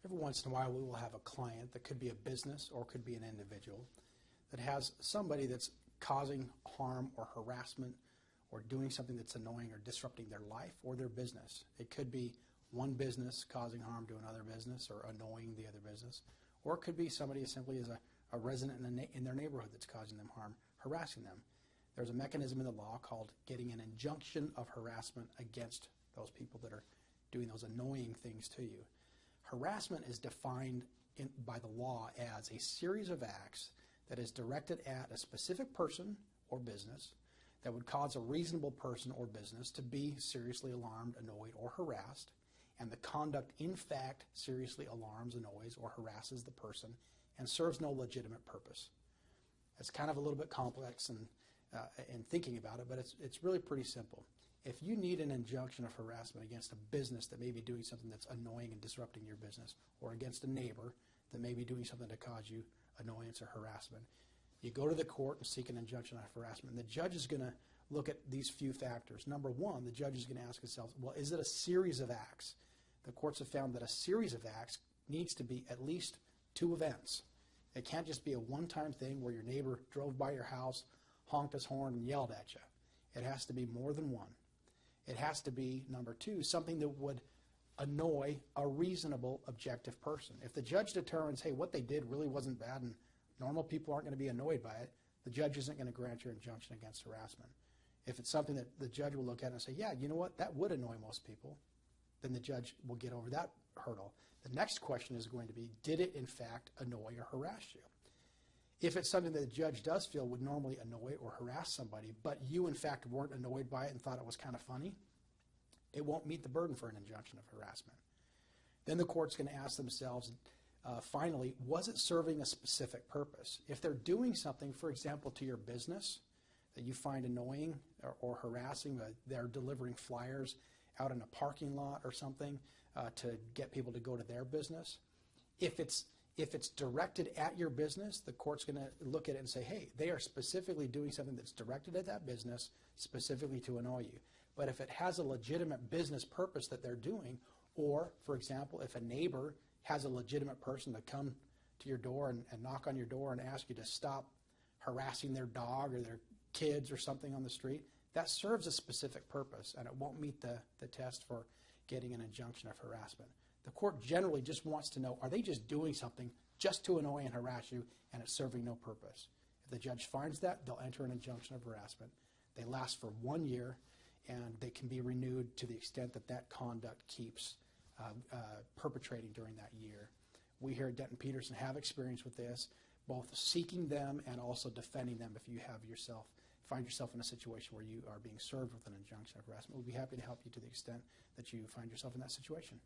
Every once in a while we will have a client that could be a business or could be an individual that has somebody that's causing harm or harassment or doing something that's annoying or disrupting their life or their business. It could be one business causing harm to another business or annoying the other business, or it could be somebody as simply as a resident in their neighborhood that's causing them harm, harassing them. There's a mechanism in the law called getting an injunction of harassment against those people that are doing those annoying things to you. Harassment is defined by the law as a series of acts that is directed at a specific person or business that would cause a reasonable person or business to be seriously alarmed, annoyed, or harassed, and the conduct in fact seriously alarms, annoys, or harasses the person and serves no legitimate purpose. It's kind of a little bit complex in thinking about it, but it's really pretty simple. If you need an injunction of harassment against a business that may be doing something that's annoying and disrupting your business, or against a neighbor that may be doing something to cause you annoyance or harassment, you go to the court and seek an injunction of harassment. And the judge is going to look at these few factors. Number one, the judge is going to ask himself, well, is it a series of acts? The courts have found that a series of acts needs to be at least two events. It can't just be a one-time thing where your neighbor drove by your house, honked his horn, and yelled at you. It has to be more than one. It has to be, number two, something that would annoy a reasonable, objective person. If the judge determines, hey, what they did really wasn't bad and normal people aren't going to be annoyed by it, the judge isn't going to grant your injunction against harassment. If it's something that the judge will look at and say, yeah, you know what, that would annoy most people, then the judge will get over that hurdle. The next question is going to be, did it in fact annoy or harass you? If it's something that the judge does feel would normally annoy or harass somebody, but you in fact weren't annoyed by it and thought it was kind of funny, it won't meet the burden for an injunction of harassment. Then the court's going to ask themselves, finally, was it serving a specific purpose? If they're doing something, for example, to your business that you find annoying or harassing, they're delivering flyers out in a parking lot or something to get people to go to their business. If it's directed at your business, the court's going to look at it and say, hey, they are specifically doing something that's directed at that business, specifically to annoy you. But if it has a legitimate business purpose that they're doing, or, for example, if a neighbor has a legitimate person to come to your door and knock on your door and ask you to stop harassing their dog or their kids or something on the street, that serves a specific purpose, and it won't meet the test for getting an injunction of harassment. The court generally just wants to know, are they just doing something just to annoy and harass you, and it's serving no purpose? If the judge finds that, they'll enter an injunction of harassment. They last for 1 year, and they can be renewed to the extent that that conduct keeps perpetrating during that year. We here at Denton Peterson have experience with this, both seeking them and also defending them if you find yourself in a situation where you are being served with an injunction of harassment. We'll be happy to help you to the extent that you find yourself in that situation.